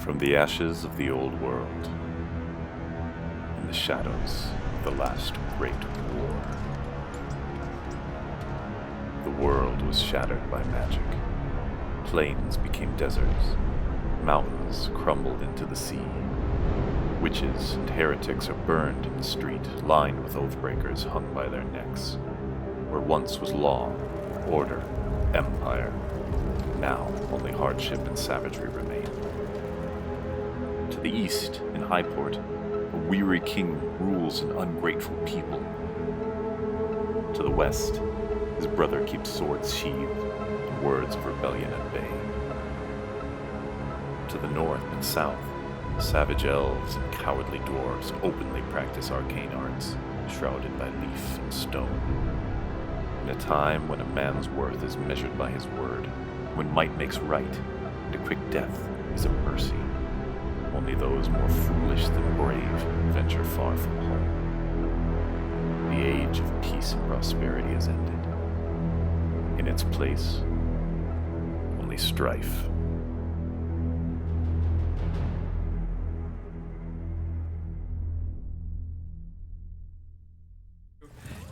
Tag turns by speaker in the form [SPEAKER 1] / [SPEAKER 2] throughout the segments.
[SPEAKER 1] From the ashes of the old world, in the shadows of the last great war, the world was shattered by magic. Plains became deserts, mountains crumbled into the sea. Witches and heretics are burned in the street, lined with oathbreakers hung by their necks. Where once was law, order, empire, now only hardship and savagery remain. To the east, in Highport, a weary king rules an ungrateful people. To the west, his brother keeps swords sheathed and words of rebellion at bay. To the north and south, savage elves and cowardly dwarves openly practice arcane arts, shrouded by leaf and stone. In a time when a man's worth is measured by his word, when might makes right, and a quick death is a mercy, only those more foolish than brave venture far from home. The age of peace and prosperity has ended. In its place, only strife.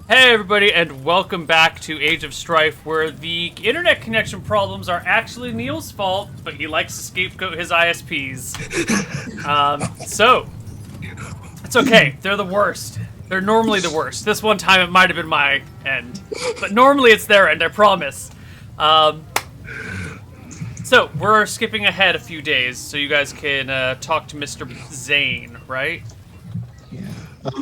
[SPEAKER 2] Hey everybody, and welcome back to Age of Strife, where the internet connection problems are actually Neil's fault, but he likes to scapegoat his ISPs. So, it's okay. They're the worst. They're normally the worst. This one time it might have been my end, but normally it's their end, I promise. So, we're skipping ahead a few days, so you guys can talk to Mr. Zane, right?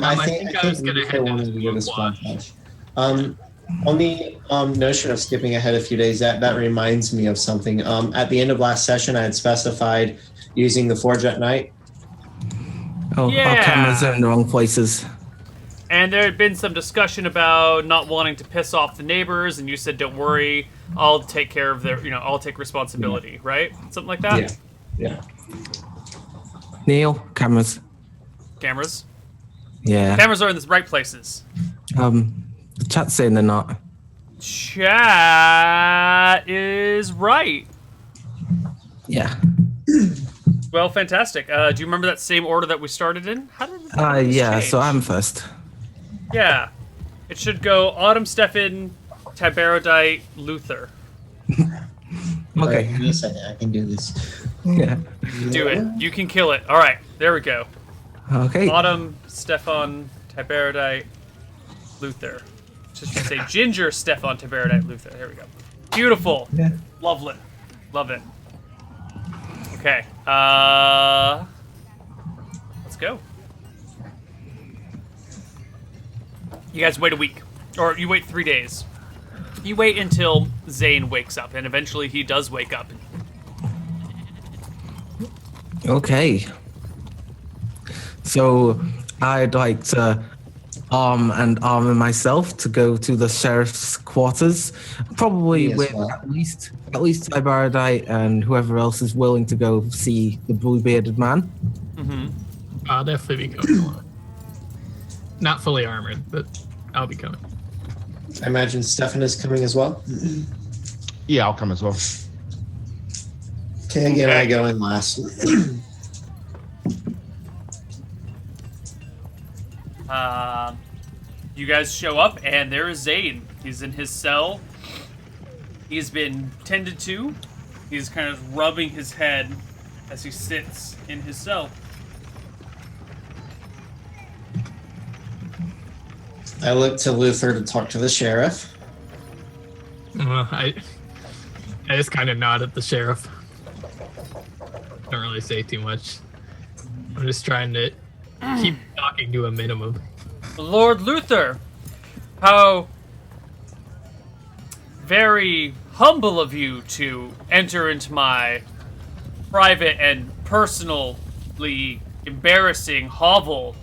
[SPEAKER 3] I think I was going to head wanted to give this on the notion of skipping ahead a few days, that reminds me of something. At the end of last session, I had specified using the Forge at night.
[SPEAKER 4] Oh,
[SPEAKER 2] Yeah.
[SPEAKER 4] Our cameras are in the wrong places.
[SPEAKER 2] And there had been some discussion about not wanting to piss off the neighbors, and you said, "Don't worry, I'll take care of their, I'll take responsibility," right? Something like that.
[SPEAKER 3] Yeah.
[SPEAKER 4] Neil, cameras.
[SPEAKER 2] Cameras.
[SPEAKER 4] Yeah.
[SPEAKER 2] Cameras are in the right places.
[SPEAKER 4] The chat's saying they're not.
[SPEAKER 2] Chat is right.
[SPEAKER 4] Yeah.
[SPEAKER 2] Well, fantastic. Do you remember that same order that we started in? How did this
[SPEAKER 4] Yeah,
[SPEAKER 2] change?
[SPEAKER 4] so I'm first.
[SPEAKER 2] Yeah. It should go Autumn, Stefan, Tiberodite, Luther.
[SPEAKER 4] Okay.
[SPEAKER 3] Give me a second. I can do this.
[SPEAKER 4] Yeah.
[SPEAKER 2] Do it. You can kill it. All right. There we go.
[SPEAKER 4] Okay.
[SPEAKER 2] Autumn, Stefan, Tiberodite, Luther. Just to say Ginger, Stefan, Tiberodite, Luther. There we go. Beautiful.
[SPEAKER 4] Yeah.
[SPEAKER 2] Lovely. Love it. Okay. Let's go. You guys wait a week. Or you wait 3 days. You wait until Zane wakes up, and eventually he does wake up.
[SPEAKER 4] Okay. So I'd like to armor myself to go to the sheriff's quarters, probably
[SPEAKER 3] Me as
[SPEAKER 4] with
[SPEAKER 3] well.
[SPEAKER 4] at least Ibaradite and whoever else is willing to go see the blue-bearded man.
[SPEAKER 5] I'll definitely be coming along. Not fully armored, but I'll be coming.
[SPEAKER 3] I imagine Stefan is coming as well.
[SPEAKER 6] Yeah, I'll come as well.
[SPEAKER 3] Okay, again,
[SPEAKER 2] Okay.
[SPEAKER 3] I go in last.
[SPEAKER 2] You guys show up, and there is Zane. He's in his cell. He's been tended to. He's kind of rubbing his head as he sits in his cell.
[SPEAKER 3] I look to Luther to talk to the sheriff.
[SPEAKER 5] I just kind of nod at the sheriff. Don't really say too much. I'm just trying to keep talking to a minimum.
[SPEAKER 2] Lord Luther, how very humble of you to enter into my private and personally embarrassing hovel.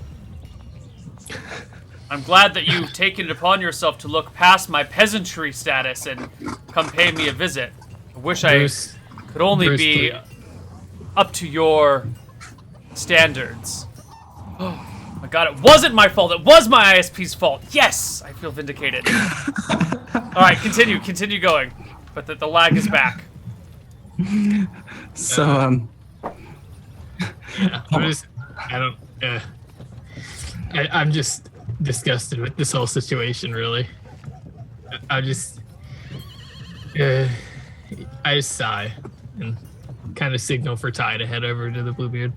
[SPEAKER 2] I'm glad that you've taken it upon yourself to look past my peasantry status and come pay me a visit. I wish
[SPEAKER 5] Bruce,
[SPEAKER 2] I could only
[SPEAKER 5] Bruce,
[SPEAKER 2] be
[SPEAKER 5] please.
[SPEAKER 2] up to your standards. Oh my god, it wasn't my fault. It was my ISP's fault. Yes, I feel vindicated. All right, continue going. But the lag is back.
[SPEAKER 4] So
[SPEAKER 5] I'm just disgusted with this whole situation, really. I just sigh and kind of signal for Ty to head over to the Bluebeard.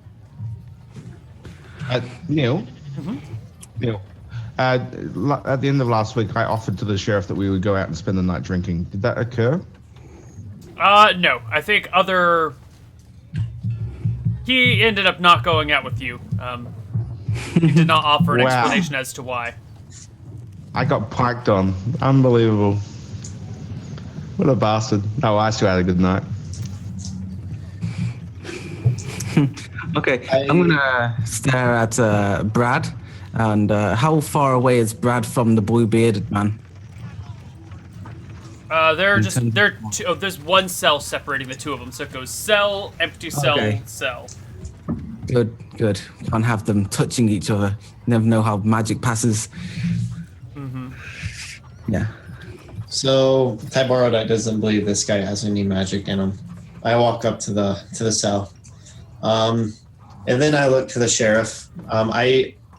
[SPEAKER 6] Neil. Neil. At the end of last week, I offered to the sheriff that we would go out and spend the night drinking. Did that occur?
[SPEAKER 2] No. I think he ended up not going out with you. He did not offer an explanation as to why.
[SPEAKER 6] I got piked on. Unbelievable. What a bastard. No, I still had a good night.
[SPEAKER 4] Okay, I'm gonna stare at Brad. And how far away is Brad from the blue-bearded man?
[SPEAKER 2] There's one cell separating the two of them, so it goes cell, empty cell, cell.
[SPEAKER 4] Good. Can't have them touching each other. Never know how magic passes.
[SPEAKER 2] Mm-hmm.
[SPEAKER 4] Yeah.
[SPEAKER 3] So Tyborodite doesn't believe this guy has any magic in him. I walk up to the cell, and then I look to the sheriff.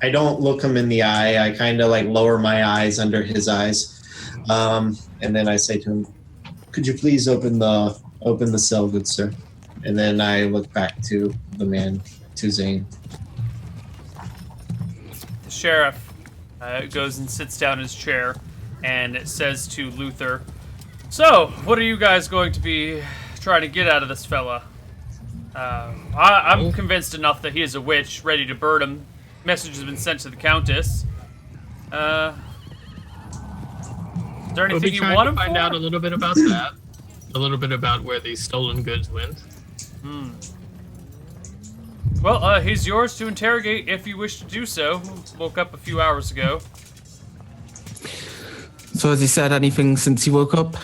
[SPEAKER 3] I don't look him in the eye. I kind of like lower my eyes under his eyes, and then I say to him, "Could you please open the cell, good sir?" And then I look back to the man, to Zane.
[SPEAKER 2] The sheriff goes and sits down in his chair, and it says to Luther, "So, what are you guys going to be trying to get out of this fella? I'm convinced enough that he is a witch, ready to burn him. Message has been sent to the Countess. Is there anything you want to
[SPEAKER 5] find out a little bit about that? A little bit about where these stolen goods went?
[SPEAKER 2] Well, he's yours to interrogate if you wish to do so. Woke up a few hours ago.
[SPEAKER 4] So has he said anything since he woke up?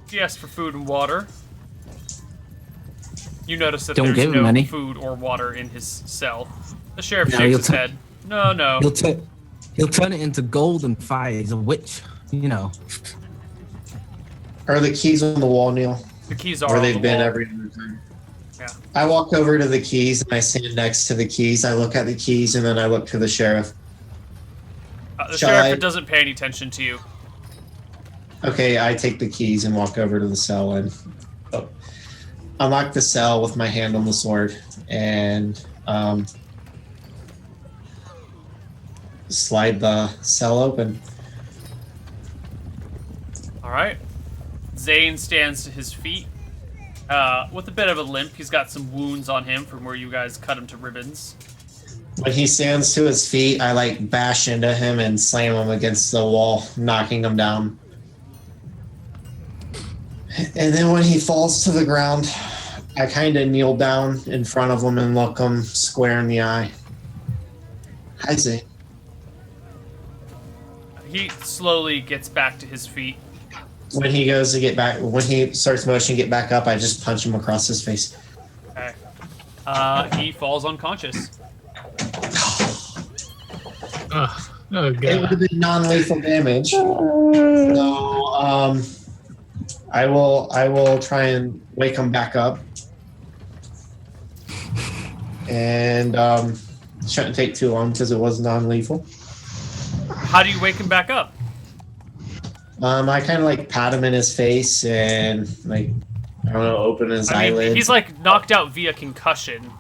[SPEAKER 2] He asked for food and water. You notice that
[SPEAKER 4] Don't
[SPEAKER 2] there's
[SPEAKER 4] give him
[SPEAKER 2] no
[SPEAKER 4] any.
[SPEAKER 2] food or water in his cell. The sheriff shakes his head. No.
[SPEAKER 4] He'll turn it into gold and fire. He's a witch, you know.
[SPEAKER 3] Are the keys on the wall, Neil?
[SPEAKER 2] The keys are
[SPEAKER 3] where
[SPEAKER 2] on
[SPEAKER 3] they've
[SPEAKER 2] the
[SPEAKER 3] been
[SPEAKER 2] wall.
[SPEAKER 3] every other time.
[SPEAKER 2] Yeah.
[SPEAKER 3] I walk over to the keys and I stand next to the keys. I look at the keys and then I look to the sheriff.
[SPEAKER 2] The sheriff doesn't pay any attention to you.
[SPEAKER 3] Okay, I take the keys and walk over to the cell and unlock the cell with my hand on the sword and slide the cell open.
[SPEAKER 2] All right. Zane stands to his feet with a bit of a limp. He's got some wounds on him from where you guys cut him to ribbons.
[SPEAKER 3] When he stands to his feet, I like bash into him and slam him against the wall, knocking him down. And then when he falls to the ground, I kind of kneel down in front of him and look him square in the eye. Hi, Zane.
[SPEAKER 2] He slowly gets back to his feet.
[SPEAKER 3] When he goes to get back, when he starts motioning to get back up, I just punch him across his face.
[SPEAKER 2] Okay. He falls unconscious.
[SPEAKER 5] Oh, God.
[SPEAKER 3] It would have been non-lethal damage. So, I will try and wake him back up. And shouldn't take too long because it was non-lethal.
[SPEAKER 2] How do you wake him back up?
[SPEAKER 3] I kind of like pat him in his face and like, I don't know, open his eyelids.
[SPEAKER 2] He's like knocked out via concussion.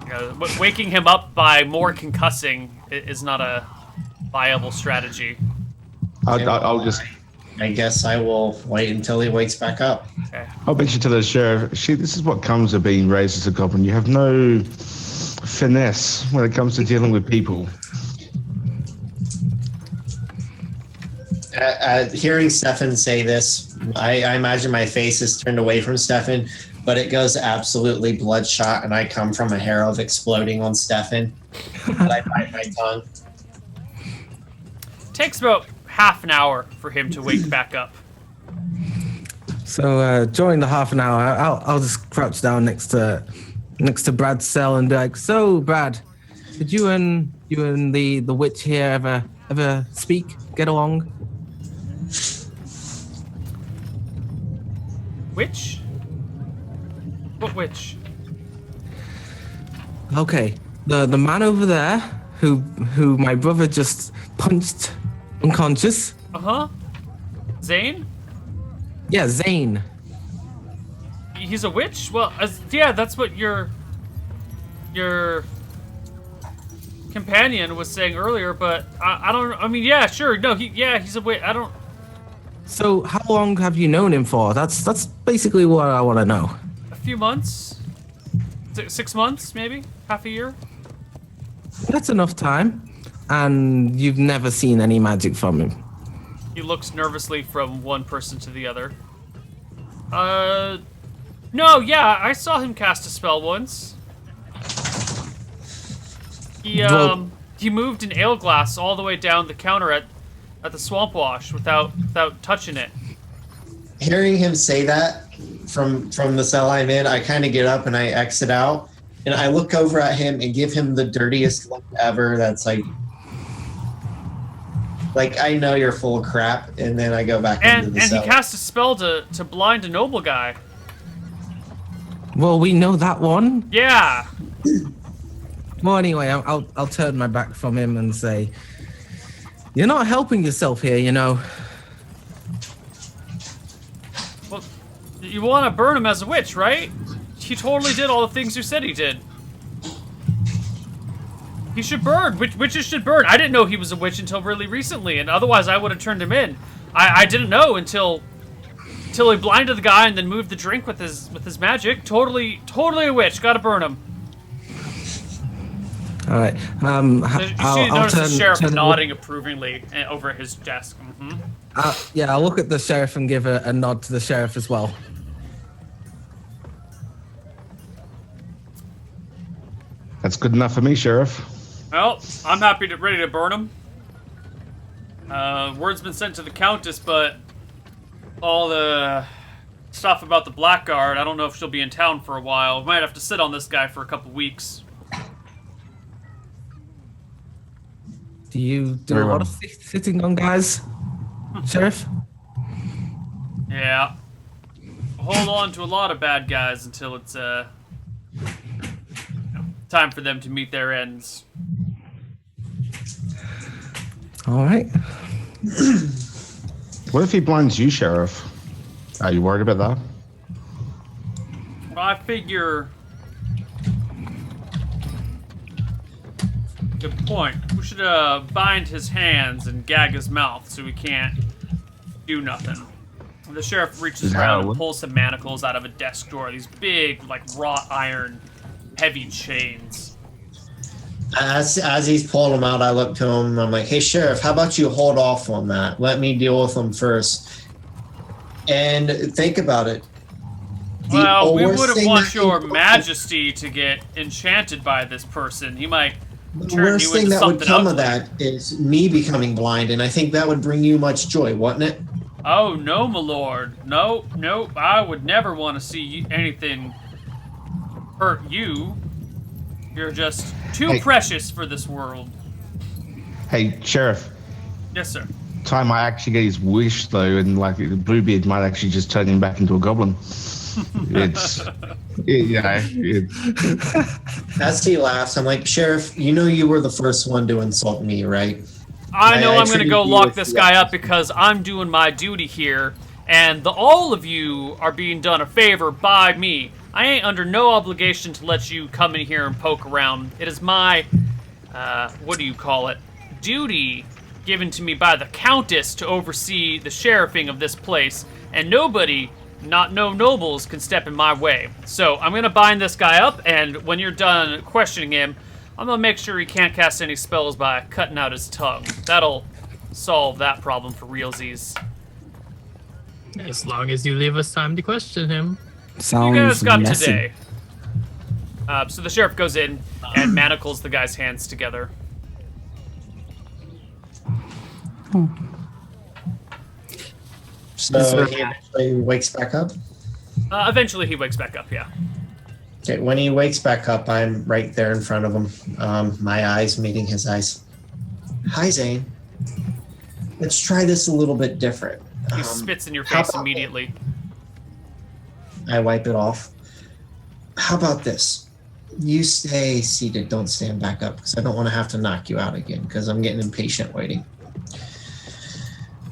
[SPEAKER 2] You know, waking him up by more concussing is not a viable strategy.
[SPEAKER 6] I'll just.
[SPEAKER 3] I guess I will wait until he wakes back up.
[SPEAKER 2] Okay.
[SPEAKER 6] I'll bet you to the sheriff. This is what comes of being raised as a goblin. You have no finesse when it comes to dealing with people.
[SPEAKER 3] Hearing Stefan say this, I imagine my face is turned away from Stefan, but it goes absolutely bloodshot, and I come from a hair of exploding on Stefan. But I bite my tongue.
[SPEAKER 2] Takes about half an hour for him to wake back up.
[SPEAKER 4] So during the half an hour, I'll just crouch down next to Brad's cell and be like, "So, Brad, did you and the witch here ever speak? Get along?"
[SPEAKER 2] Witch? What witch?
[SPEAKER 4] Okay, the man over there who my brother just punched unconscious.
[SPEAKER 2] Uh-huh. Zane?
[SPEAKER 4] Yeah, Zane.
[SPEAKER 2] He's a witch? Well, yeah, that's what your companion was saying earlier, but I don't. I mean, yeah, sure. No, he's a witch. I don't.
[SPEAKER 4] So how long have you known him for? That's basically what I want to know.
[SPEAKER 2] A few months, 6 months, maybe half a year.
[SPEAKER 4] That's enough time. And you've never seen any magic from him.
[SPEAKER 2] He looks nervously from one person to the other. No, yeah, I saw him cast a spell once. He moved an ale glass all the way down the counter at the Swamp Wash without touching it.
[SPEAKER 3] Hearing him say that from the cell I'm in, I kind of get up and I exit out, and I look over at him and give him the dirtiest look ever. That's like I know you're full of crap, and then I go back into the cell.
[SPEAKER 2] And he cast a spell to blind a noble guy.
[SPEAKER 4] Well, we know that one.
[SPEAKER 2] Yeah.
[SPEAKER 4] Well, anyway, I'll turn my back from him and say, "You're not helping yourself here, you know."
[SPEAKER 2] Well, you want to burn him as a witch, right? He totally did all the things you said he did. He should burn. Witches should burn. I didn't know he was a witch until really recently, and otherwise I would have turned him in. I didn't know until he blinded the guy and then moved the drink with his magic. Totally a witch. Gotta burn him.
[SPEAKER 4] All right.
[SPEAKER 2] You notice the sheriff nodding approvingly over at his desk. Mm-hmm.
[SPEAKER 4] Yeah, I'll look at the sheriff and give a nod to the sheriff as well.
[SPEAKER 6] That's good enough for me, Sheriff.
[SPEAKER 2] Well, I'm ready to burn him. Word's been sent to the Countess, but all the stuff about the Blackguard, I don't know if she'll be in town for a while. We might have to sit on this guy for a couple weeks.
[SPEAKER 4] Do you do a lot of sitting on guys, Sheriff?
[SPEAKER 2] Yeah. Hold on to a lot of bad guys until it's time for them to meet their ends.
[SPEAKER 4] All right.
[SPEAKER 6] What if he blinds you, Sheriff? Are you worried about that?
[SPEAKER 2] Well, I figure... Good point. We should bind his hands and gag his mouth so he can't do nothing. The sheriff reaches around and pulls some manacles out of a desk drawer. These big, like, wrought iron, heavy chains.
[SPEAKER 3] As he's pulling them out, I look to him and I'm like, "Hey, Sheriff, how about you hold off on that? Let me deal with them first." And think about it.
[SPEAKER 2] Well, we wouldn't want your majesty to get enchanted by this person. He might
[SPEAKER 3] The worst thing that would come of that is me becoming blind, and I think that would bring you much joy, wouldn't it?
[SPEAKER 2] Oh, no, my lord. No, I would never want to see anything hurt you. You're just too precious for this world.
[SPEAKER 6] Hey, Sheriff.
[SPEAKER 2] Yes, sir.
[SPEAKER 6] Ty might actually get his wish, though, and like Bluebeard might actually just turn him back into a goblin.
[SPEAKER 3] As he laughs, I'm like, "Sheriff, you know you were the first one to insult me, right?"
[SPEAKER 2] I know I'm going to go lock this guy up because I'm doing my duty here, and all of you are being done a favor by me. I ain't under no obligation to let you come in here and poke around. It is my, what do you call it, duty given to me by the Countess to oversee the sheriffing of this place, and nobody, not no nobles, can step in my way. So I'm going to bind this guy up, and when you're done questioning him, I'm going to make sure he can't cast any spells by cutting out his tongue. That'll solve that problem for realsies.
[SPEAKER 5] As long as you leave us time to question him.
[SPEAKER 4] Sounds
[SPEAKER 2] you guys got
[SPEAKER 4] messy.
[SPEAKER 2] today. So the sheriff goes in and manacles the guy's hands together.
[SPEAKER 3] So he eventually wakes back up?
[SPEAKER 2] Eventually he wakes back up, yeah.
[SPEAKER 3] Okay, when he wakes back up, I'm right there in front of him. My eyes meeting his eyes. "Hi, Zane. Let's try this a little bit different."
[SPEAKER 2] He spits in your face immediately.
[SPEAKER 3] I wipe it off. "How about this? You stay seated. Don't stand back up because I don't want to have to knock you out again because I'm getting impatient waiting.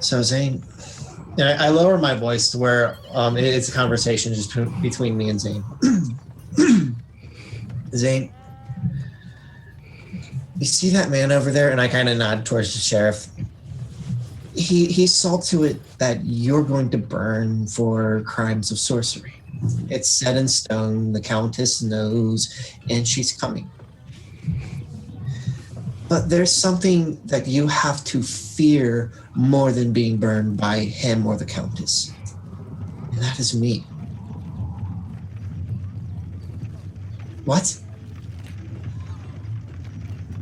[SPEAKER 3] So Zane, and I lower my voice to where it's a conversation just between me and Zane. Zane, you see that man over there? And I kind of nod towards the sheriff. He saw to it that you're going to burn for crimes of sorcery. It's set in stone. The Countess knows, and she's coming. But there's something that you have to fear more than being burned by him or the Countess. And that is me. What?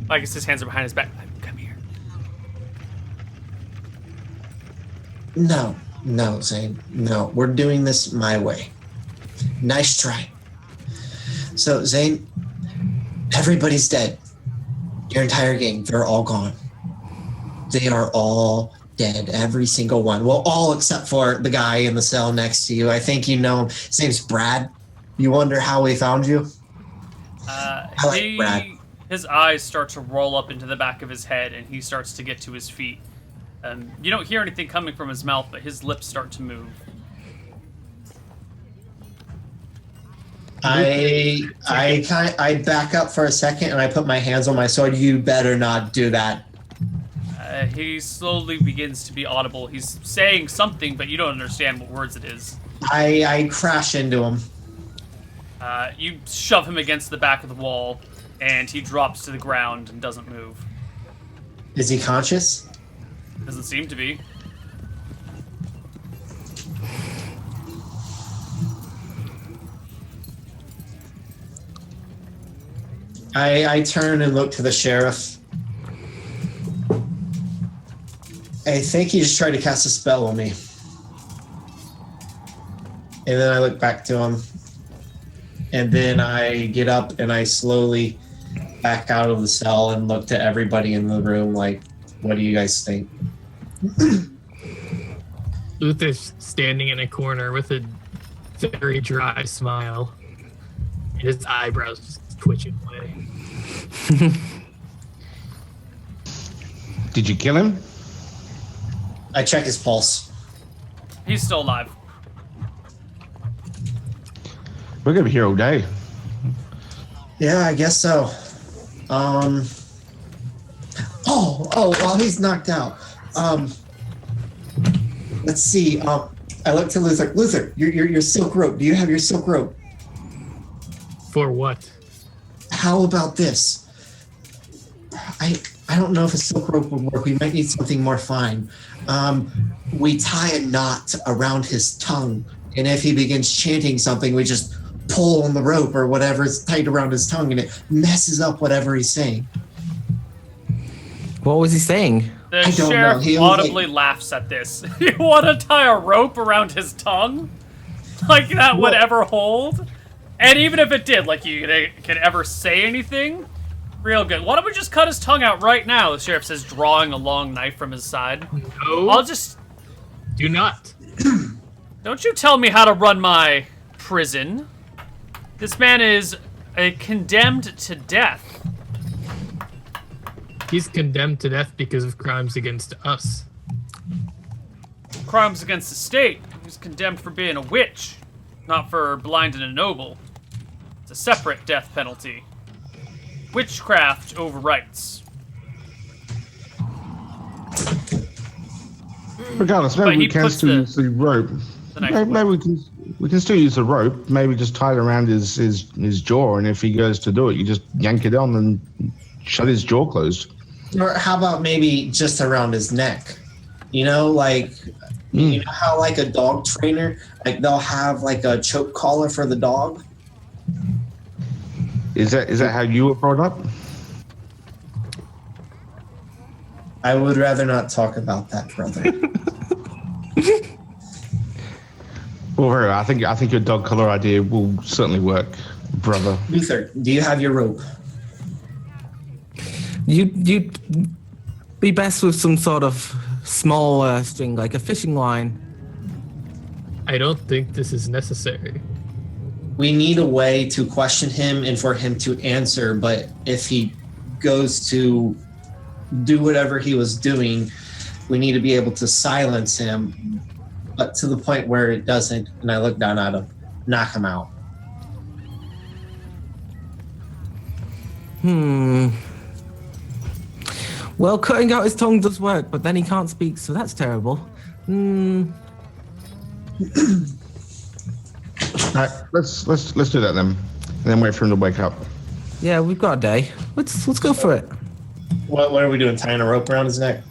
[SPEAKER 2] I guess his hands are behind his back. Come here.
[SPEAKER 3] No, Zane. No, we're doing this my way. Nice try. So, Zane, everybody's dead. Your entire gang, they're all gone. They are all dead, every single one. Well, all except for the guy in the cell next to you. I think you know him. His name's Brad. You wonder how we found you? Brad.
[SPEAKER 2] His eyes start to roll up into the back of his head, and he starts to get to his feet. You don't hear anything coming from his mouth, but his lips start to move.
[SPEAKER 3] I back up for a second and I put my hands on my sword. You better not do that.
[SPEAKER 2] He slowly begins to be audible. He's saying something, but you don't understand what words it is.
[SPEAKER 3] I crash into him.
[SPEAKER 2] You shove him against the back of the wall, and he drops to the ground and doesn't move.
[SPEAKER 3] Is he conscious?
[SPEAKER 2] Doesn't seem to be.
[SPEAKER 3] I turn and look to the sheriff. I think he just tried to cast a spell on me. And then I look back to him. And then I get up and I slowly back out of the cell and look to everybody in the room like, what do you guys think?
[SPEAKER 5] Luther's standing in a corner with a very dry smile. And his eyebrows just twitching away.
[SPEAKER 6] Did you kill him?
[SPEAKER 3] I check his pulse.
[SPEAKER 2] He's still alive.
[SPEAKER 6] We're gonna be here all day.
[SPEAKER 3] Yeah, I guess so. While he's knocked out. Let's see. I look to Luther. Luther, your silk rope. Do you have your silk rope?
[SPEAKER 5] For what?
[SPEAKER 3] How about this? I don't know if a silk rope would work. We might need something more fine. We tie a knot around his tongue, and if he begins chanting something, we just pull on the rope or whatever is tight around his tongue, and it messes up whatever he's saying.
[SPEAKER 4] What was he saying?
[SPEAKER 2] The sheriff audibly laughs at this. You want to tie a rope around his tongue? Like that would ever hold? And even if it did, like you could ever say anything? Real good. Why don't we just cut his tongue out right now? The sheriff says, drawing a long knife from his side.
[SPEAKER 5] No.
[SPEAKER 2] I'll just...
[SPEAKER 5] Do not.
[SPEAKER 2] Don't you tell me how to run my prison. This man is condemned to death.
[SPEAKER 5] He's condemned to death because of crimes against us.
[SPEAKER 2] Crimes against the state. He's condemned for being a witch, not for blinding a noble. It's a separate death penalty. Witchcraft overwrites.
[SPEAKER 6] Regardless, maybe we can still use the rope. Maybe we can still use the rope. Maybe just tie it around his jaw, and if he goes to do it, you just yank it on and shut his jaw closed.
[SPEAKER 3] Or how about maybe just around his neck? You know, like you know how like a dog trainer, like they'll have like a choke collar for the dog.
[SPEAKER 6] Is that how you were brought up?
[SPEAKER 3] I would rather not talk about that, brother.
[SPEAKER 6] Well, I think your dog collar idea will certainly work, brother.
[SPEAKER 3] Luther, do you have your rope?
[SPEAKER 4] You'd be best with some sort of small string, like a fishing line.
[SPEAKER 5] I don't think this is necessary.
[SPEAKER 3] we need a way to question him and for him to answer, but if he goes to do whatever he was doing, we need to be able to silence him, but to the point where it doesn't, and I look down at him, knock him out.
[SPEAKER 4] Well, cutting out his tongue does work, but then he can't speak, so that's terrible.
[SPEAKER 6] All right, let's do that then, and then wait for him to wake up.
[SPEAKER 4] Yeah, we've got a day. Let's go for it.
[SPEAKER 3] What are we doing? Tying a rope around his neck?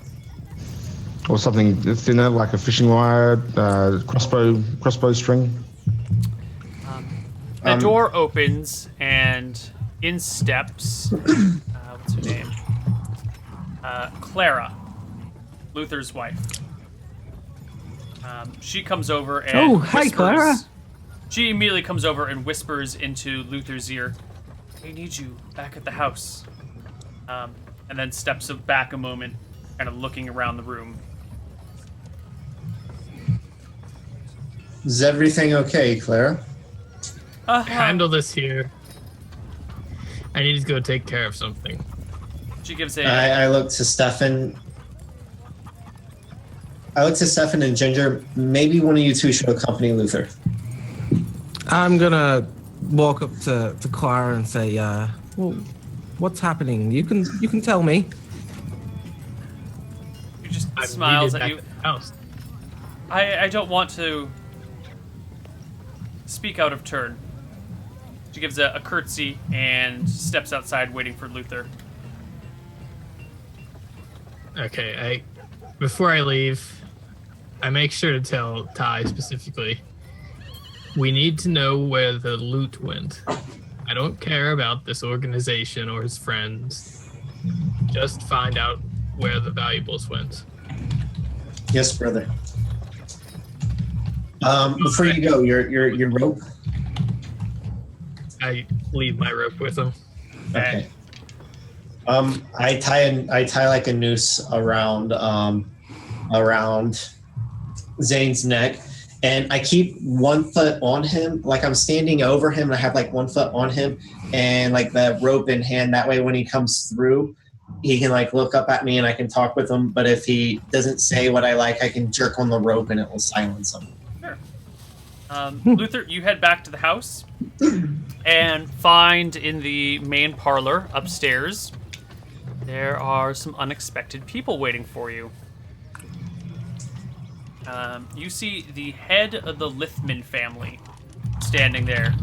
[SPEAKER 6] Or something thinner, like a fishing wire, crossbow string.
[SPEAKER 2] The door opens, and in steps, what's her name? Clara, Luther's wife. She comes over and
[SPEAKER 4] Oh, hi, Clara.
[SPEAKER 2] She immediately comes over and whispers into Luther's ear, "I need you back at the house." And then steps back a moment, kind of looking around the room.
[SPEAKER 3] Is everything okay, Clara?
[SPEAKER 5] Handle this here. I need to go take care of something.
[SPEAKER 2] She gives a...
[SPEAKER 3] I look to Stefan. And Ginger. Maybe one of you two should accompany Luther.
[SPEAKER 4] I'm gonna walk up to Clara and say, well, what's happening? You can tell me.
[SPEAKER 2] She just
[SPEAKER 5] I'm
[SPEAKER 2] smiles
[SPEAKER 5] needed
[SPEAKER 2] at
[SPEAKER 5] back
[SPEAKER 2] you.
[SPEAKER 5] at the house.
[SPEAKER 2] I don't want to speak out of turn. She gives a curtsy and steps outside waiting for Luther.
[SPEAKER 5] Okay, before I leave, I make sure to tell Ty specifically, we need to know where the loot went. I don't care about this organization or his friends. Just find out where the valuables went.
[SPEAKER 3] Yes, brother. Before you go, your rope.
[SPEAKER 5] I leave my rope with him.
[SPEAKER 3] Okay. I tie like a noose around Zane's neck, and I keep one foot on him, like I'm standing over him, and I have like one foot on him, and like the rope in hand. That way, when he comes through, he can like look up at me, and I can talk with him. But if he doesn't say what I like, I can jerk on the rope, and it will silence him.
[SPEAKER 2] Sure. Luther, you head back to the house and find in the main parlor upstairs there are some unexpected people waiting for you. You see the head of the Lithman family standing there,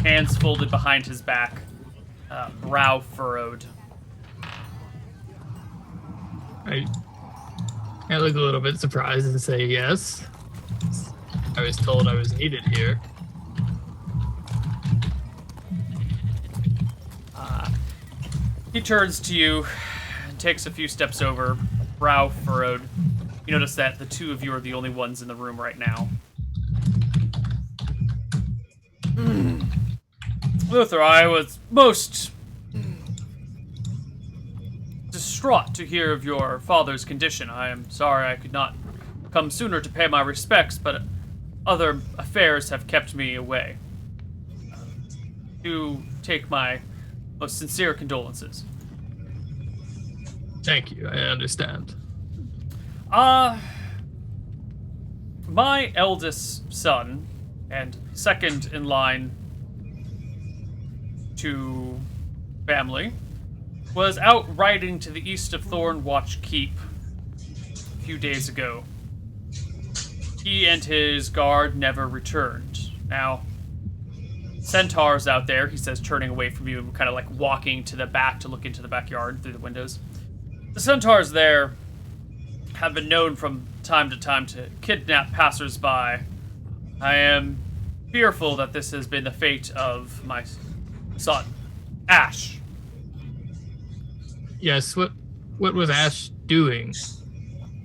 [SPEAKER 2] hands folded behind his back, brow furrowed.
[SPEAKER 5] I look a little bit surprised and say yes. I was told I was needed here.
[SPEAKER 2] He turns to you and takes a few steps over, brow furrowed. You notice that the two of you are the only ones in the room right now. Luther, I was most distraught to hear of your father's condition. I am sorry I could not come sooner to pay my respects, but other affairs have kept me away. To take my most sincere condolences.
[SPEAKER 5] Thank you, I understand.
[SPEAKER 2] My eldest son, and second in line to family, was out riding to the east of Thornwatch Keep a few days ago. He and his guard never returned. Now, centaurs out there, he says, turning away from you and kind of like walking to the back to look into the backyard through the windows. The centaurs there have been known from time to time to kidnap passersby. I am fearful that this has been the fate of my son, Ash.
[SPEAKER 5] Yes, what was Ash doing?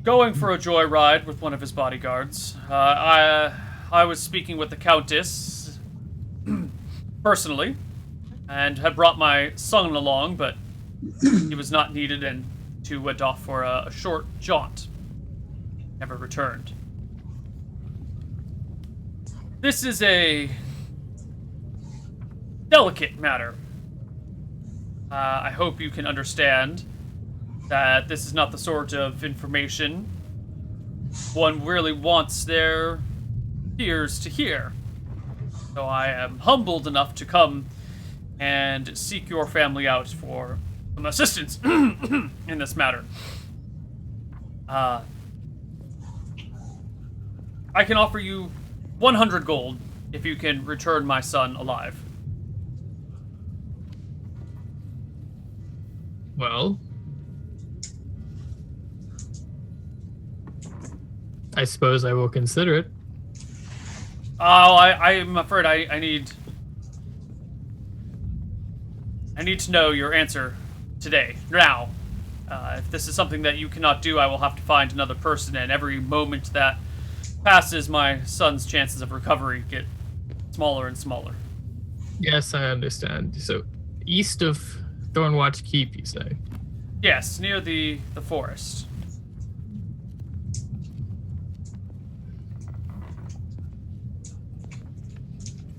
[SPEAKER 2] Going for a joyride with one of his bodyguards. I was speaking with the Countess personally, and had brought my son along, but he was not needed, and two went off for a short jaunt. Never returned. This is a delicate matter. I hope you can understand that this is not the sort of information one really wants their ears to hear. So I am humbled enough to come and seek your family out for some assistance in this matter. I can offer you 100 gold if you can return my son alive.
[SPEAKER 5] Well, I suppose I will consider it.
[SPEAKER 2] Oh, I'm afraid I need to know your answer today, now. If this is something that you cannot do, I will have to find another person, and every moment that passes, my son's chances of recovery get smaller and smaller.
[SPEAKER 5] Yes, I understand. So, east of Thornwatch Keep, you say?
[SPEAKER 2] Yes, near the forest.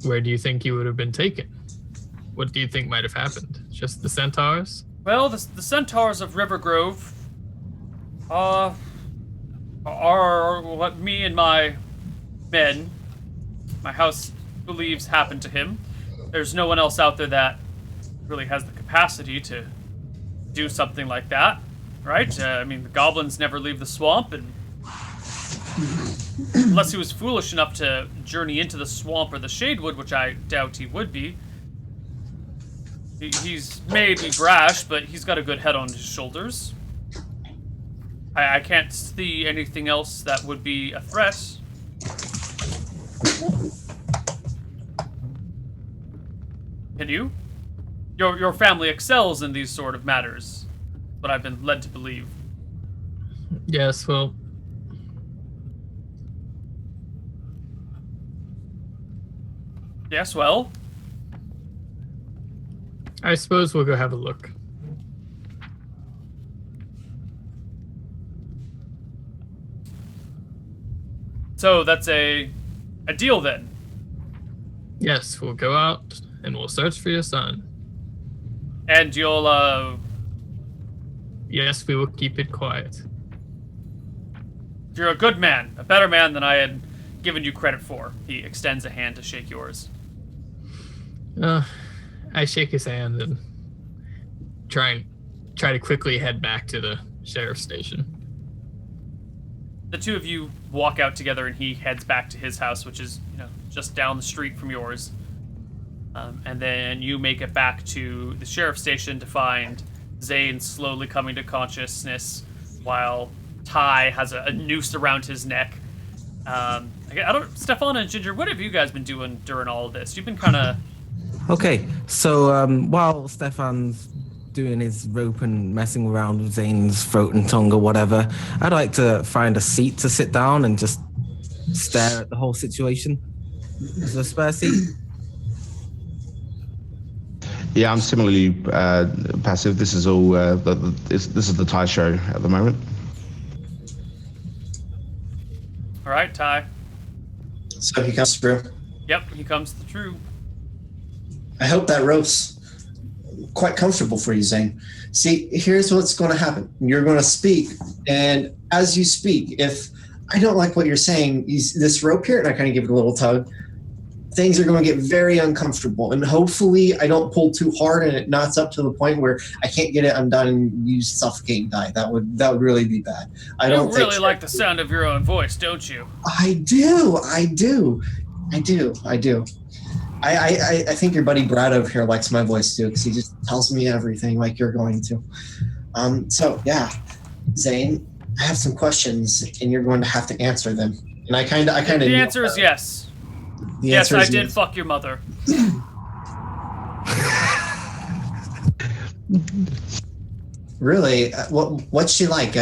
[SPEAKER 5] Where do you think you would have been taken? What do you think might have happened? Just the centaurs?
[SPEAKER 2] Well, the centaurs of Rivergrove are what me and my men, my house believes happened to him. There's no one else out there that really has the capacity to do something like that, right? I mean, the goblins never leave the swamp, and unless he was foolish enough to journey into the swamp or the Shadewood, which I doubt he would be. He's maybe brash, but he's got a good head on his shoulders. I can't see anything else that would be a threat. Can you? Your family excels in these sort of matters, but I've been led to believe.
[SPEAKER 5] Yes, well...
[SPEAKER 2] Yes, well?
[SPEAKER 5] I suppose we'll go have a look.
[SPEAKER 2] So that's a deal then?
[SPEAKER 5] Yes, we'll go out and we'll search for your son.
[SPEAKER 2] And you'll,
[SPEAKER 5] Yes, we will keep it quiet.
[SPEAKER 2] You're a good man, a better man than I had given you credit for. He extends a hand to shake yours.
[SPEAKER 5] I shake his hand and try to quickly head back to the sheriff's station.
[SPEAKER 2] The two of you walk out together, and he heads back to his house, which is, just down the street from yours. And then you make it back to the sheriff's station to find Zane slowly coming to consciousness, while Ty has a noose around his neck. Stefan and Ginger, what have you guys been doing during all of this? You've been kind of...
[SPEAKER 4] Okay, so while Stefan's doing his rope and messing around with Zane's throat and tongue or whatever, I'd like to find a seat to sit down and just stare at the whole situation. Is there a spare seat?
[SPEAKER 6] Yeah, I'm similarly passive. This is all. This is the Thai show at the moment.
[SPEAKER 2] All right, Ty.
[SPEAKER 3] So he comes through.
[SPEAKER 2] Yep, he comes through.
[SPEAKER 3] I hope that rope's quite comfortable for you, Zane. See, here's what's going to happen. You're going to speak, and as you speak, if I don't like what you're saying, this rope here, and I kind of give it a little tug, things are going to get very uncomfortable, and hopefully I don't pull too hard and it knots up to the point where I can't get it undone and you suffocate and die. That would really be bad.
[SPEAKER 2] You really like the sound of your own voice, don't you?
[SPEAKER 3] I do. I think your buddy Brad over here likes my voice too, because he just tells me everything like you're going to. So yeah, Zane, I have some questions, and you're going to have to answer them. And I kind of.
[SPEAKER 2] The answer is yes. Yes, I did fuck your mother.
[SPEAKER 3] Really? What's she like?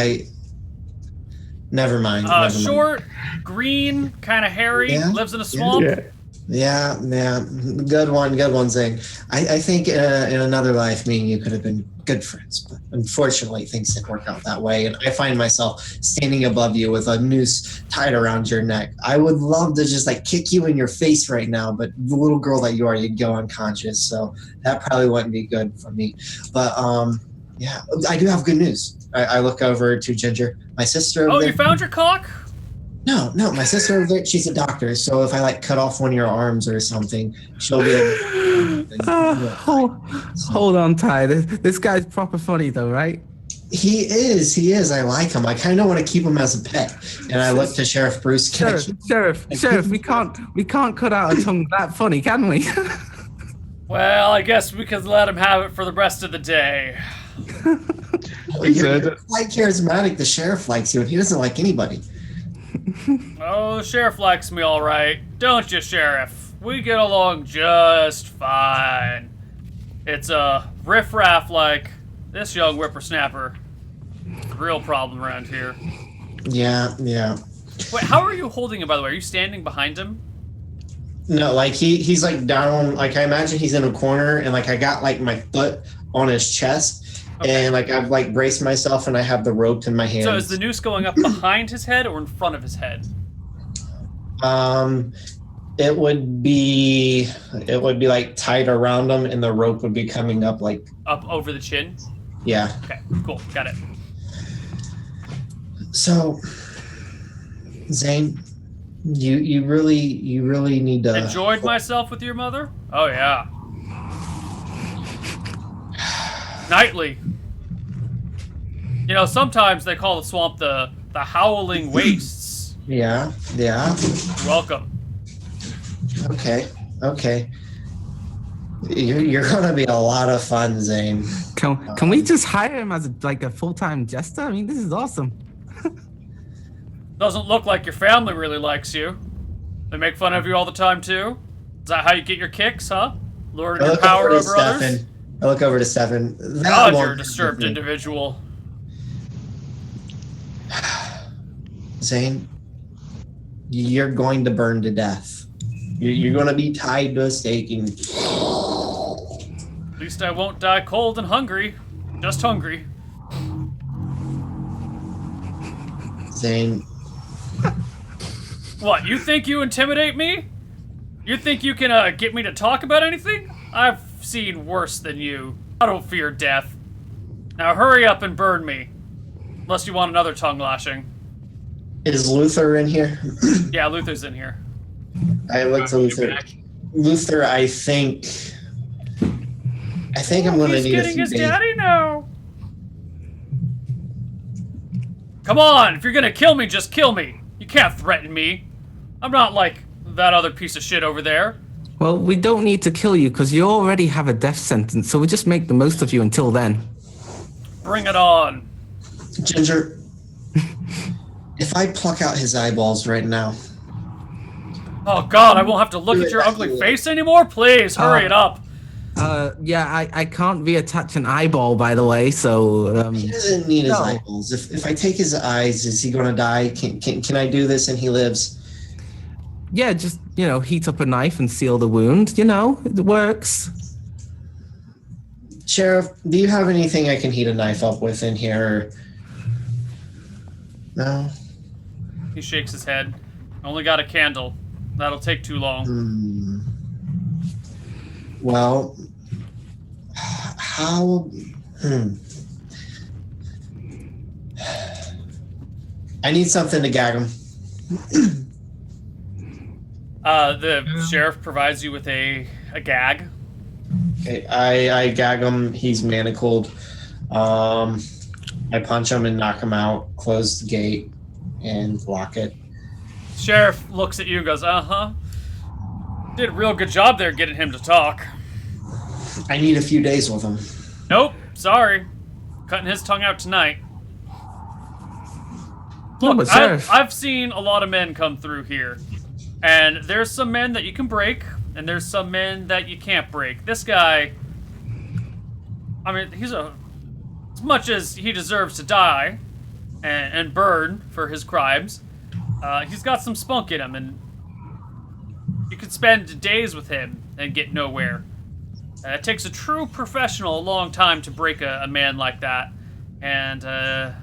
[SPEAKER 3] Never mind.
[SPEAKER 2] Short, green, kind of hairy, lives in a swamp.
[SPEAKER 3] Yeah. Good one, Zane. I think in another life, me and you could have been good friends, but unfortunately, things didn't work out that way. And I find myself standing above you with a noose tied around your neck. I would love to just like kick you in your face right now, but the little girl that you are, you'd go unconscious. So that probably wouldn't be good for me. But yeah, I do have good news. I look over to Ginger, my sister.
[SPEAKER 2] Oh, you found your cock?
[SPEAKER 3] No, my sister over there, she's a doctor, so if I like cut off one of your arms or something, she'll be able
[SPEAKER 4] Hold on, Ty. This guy's proper funny though, right?
[SPEAKER 3] He is. I like him. I kind of want to keep him as a pet. And I look to Sheriff Bruce.
[SPEAKER 4] Sheriff, we can't cut out a tongue that funny, can we?
[SPEAKER 2] Well, I guess we could let him have it for the rest of the day.
[SPEAKER 3] You're quite charismatic. The sheriff likes you, and he doesn't like anybody.
[SPEAKER 2] Oh, the sheriff likes me all right. Don't you, Sheriff? We get along just fine. It's a riff-raff like this young whippersnapper. Real problem around here.
[SPEAKER 3] Yeah.
[SPEAKER 2] Wait, how are you holding him, by the way? Are you standing behind him?
[SPEAKER 3] No, like he's like down. Like I imagine he's in a corner, and like I got like my foot on his chest. Okay. And like I've like braced myself, and I have the rope in my hands.
[SPEAKER 2] So is the noose going up behind his head or in front of his head?
[SPEAKER 3] It would be like tied around him, and the rope would be coming up like
[SPEAKER 2] up over the chin.
[SPEAKER 3] Yeah.
[SPEAKER 2] Okay. Cool. Got it.
[SPEAKER 3] So, Zane, you really need to.
[SPEAKER 2] Enjoyed myself with your mother? Oh yeah. Nightly. You know, sometimes they call the swamp the Howling Wastes.
[SPEAKER 3] Yeah.
[SPEAKER 2] You're welcome.
[SPEAKER 3] Okay. You're gonna be a lot of fun, Zane.
[SPEAKER 4] Can we just hire him as a full-time jester? I mean, this is awesome.
[SPEAKER 2] Doesn't look like your family really likes you. They make fun of you all the time too. Is that how you get your kicks, huh? Lording your power over others?
[SPEAKER 3] I look over to Stefan.
[SPEAKER 2] God, you're a disturbed individual.
[SPEAKER 3] Zane, you're going to burn to death. You're going to be tied to a stake. And...
[SPEAKER 2] At least I won't die cold and hungry. Just hungry.
[SPEAKER 3] Zane.
[SPEAKER 2] What, you think you intimidate me? You think you can get me to talk about anything? I've seen worse than you. I don't fear death. Now hurry up and burn me. Unless you want another tongue lashing.
[SPEAKER 3] Is Luther in here?
[SPEAKER 2] Yeah, Luther's in here.
[SPEAKER 3] I look to Luther. Luther, I think I'm going to need a few days. He's
[SPEAKER 2] getting his daddy now. Come on, if you're going to kill me, just kill me. You can't threaten me. I'm not like that other piece of shit over there.
[SPEAKER 4] Well, we don't need to kill you because you already have a death sentence, so we'll just make the most of you until then.
[SPEAKER 2] Bring it on.
[SPEAKER 3] Ginger, if I pluck out his eyeballs right now...
[SPEAKER 2] Oh God, I won't have to look at your ugly face anymore? Please, hurry it up.
[SPEAKER 4] Yeah, I can't reattach an eyeball, by the way, so...
[SPEAKER 3] He doesn't need his eyeballs. If I take his eyes, is he going to die? Can I do this and he lives?
[SPEAKER 4] Yeah, just, heat up a knife and seal the wound. It works.
[SPEAKER 3] Sheriff, do you have anything I can heat a knife up with in here? No?
[SPEAKER 2] He shakes his head. Only got a candle. That'll take too long.
[SPEAKER 3] Well, how... I need something to gag him.
[SPEAKER 2] The sheriff provides you with a gag.
[SPEAKER 3] Okay, I gag him. He's manacled. I punch him and knock him out, close the gate, and lock it.
[SPEAKER 2] Sheriff looks at you and goes, uh-huh. Did a real good job there getting him to talk.
[SPEAKER 3] I need a few days with him.
[SPEAKER 2] Nope, sorry. Cutting his tongue out tonight. Look, I've seen a lot of men come through here. And there's some men that you can break, and there's some men that you can't break. This guy, I mean, as much as he deserves to die and burn for his crimes, he's got some spunk in him, and You could spend days with him and get nowhere. It takes a true professional a long time to break a man like that. And I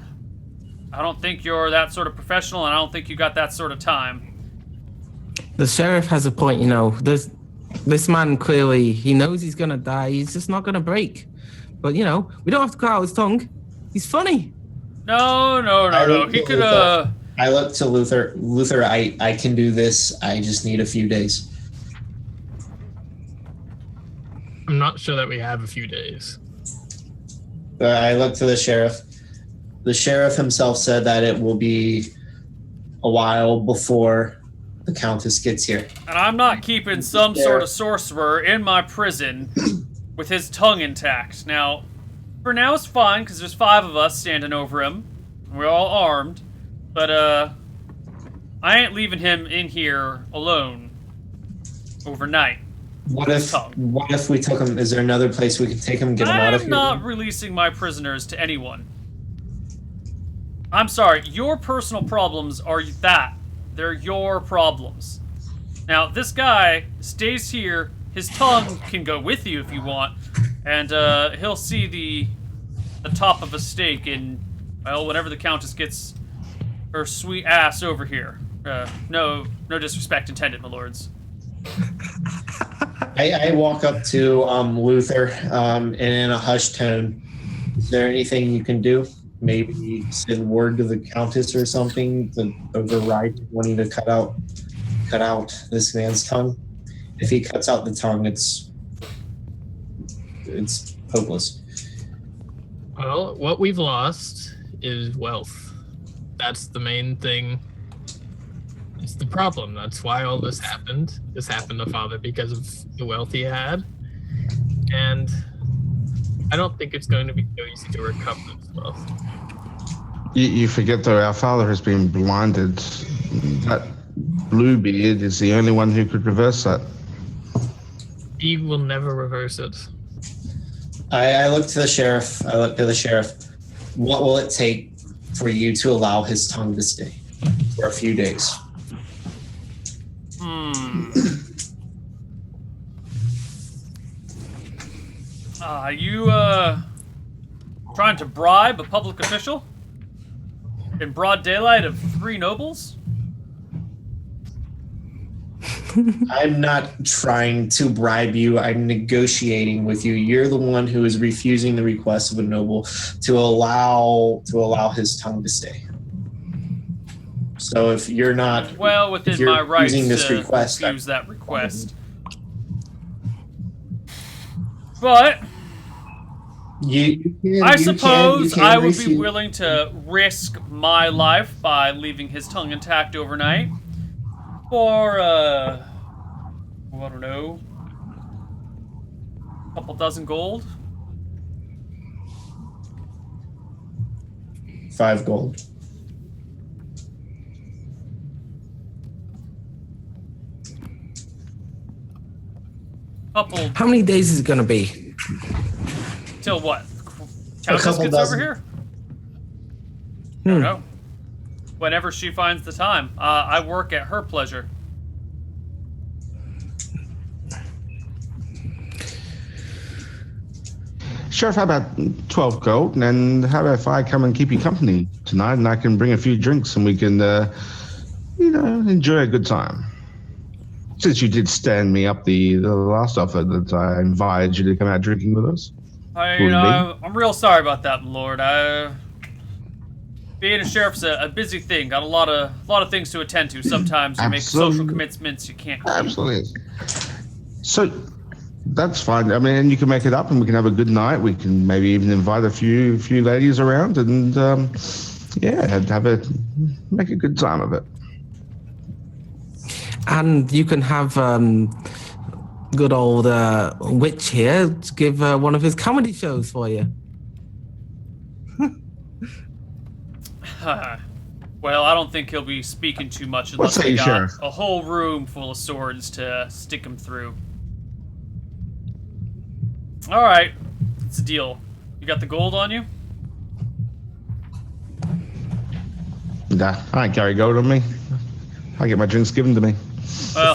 [SPEAKER 2] don't think you're that sort of professional, and I don't think you got that sort of time.
[SPEAKER 4] The sheriff has a point, you know. This man clearly, he knows he's gonna die. He's just not gonna break. But, you know, we don't have to cut out his tongue. He's funny.
[SPEAKER 2] No. He could,
[SPEAKER 3] I look to Luther. Luther, I can do this. I just need a few days.
[SPEAKER 5] I'm not sure that we have a few days.
[SPEAKER 3] I look to the sheriff. The sheriff himself said that it will be a while before the Countess gets here.
[SPEAKER 2] And I'm not keeping some sort of sorcerer in my prison with his tongue intact. Now, for now it's fine, because there's 5 of us standing over him. We're all armed. But, I ain't leaving him in here alone overnight.
[SPEAKER 3] What if we took him? Is there another place we could take him and get him out of here?
[SPEAKER 2] I'm not releasing my prisoners to anyone. I'm sorry, your personal problems are that. They're your problems. Now, this guy stays here. His tongue can go with you if you want. And, he'll see the top of a stake in, well, whenever the Countess gets her sweet ass over here. No disrespect intended, my lords.
[SPEAKER 3] I walk up to Luther and in a hushed tone, is there anything you can do? Maybe send word to the Countess or something to override wanting to cut out this man's tongue. If he cuts out the tongue, it's hopeless.
[SPEAKER 5] Well, what we've lost is wealth. That's the main thing. It's the problem. That's why all this happened. This happened to Father because of the wealth he had. And I don't think it's going to be so easy to recover this wealth.
[SPEAKER 6] You forget, though, our father has been blinded. That Bluebeard is the only one who could reverse that.
[SPEAKER 5] He will never reverse it.
[SPEAKER 3] I look to the sheriff. What will it take for you to allow his tongue to stay for a few days?
[SPEAKER 2] You trying to bribe a public official in broad daylight of 3 nobles?
[SPEAKER 3] I'm not trying to bribe you. I'm negotiating with you. You're the one who is refusing the request of a noble to allow his tongue to stay. So if you're not
[SPEAKER 2] well within my rights to
[SPEAKER 3] refuse
[SPEAKER 2] that request, but I suppose I would be willing to risk my life by leaving his tongue intact overnight for I don't know, a couple dozen gold.
[SPEAKER 3] 5 gold.
[SPEAKER 2] Couple.
[SPEAKER 4] How many days is it gonna be?
[SPEAKER 2] Till what?
[SPEAKER 3] A couple
[SPEAKER 2] gets
[SPEAKER 3] dozen.
[SPEAKER 2] over here? I don't know. Whenever she finds the time. I work at her pleasure.
[SPEAKER 6] Sheriff, how about 12 gold? And how about if I come and keep you company tonight and I can bring a few drinks and we can, enjoy a good time? Since you did stand me up the last offer that I invited you to come out drinking with us.
[SPEAKER 2] I'm real sorry about that, my lord. Being a sheriff's a busy thing. Got a lot of things to attend to. Sometimes you make social commitments you can't keep.
[SPEAKER 6] Absolutely. So that's fine. I mean, you can make it up and we can have a good night. We can maybe even invite a few ladies around and make a good time of it.
[SPEAKER 4] And you can have good old Witch here to give one of his comedy shows for you.
[SPEAKER 2] Well, I don't think he'll be speaking too much unless we got a whole room full of swords to stick him through. All right, it's a deal. You got the gold on you?
[SPEAKER 6] Nah, I ain't carry gold on me. I get my drinks given to me.
[SPEAKER 2] Well,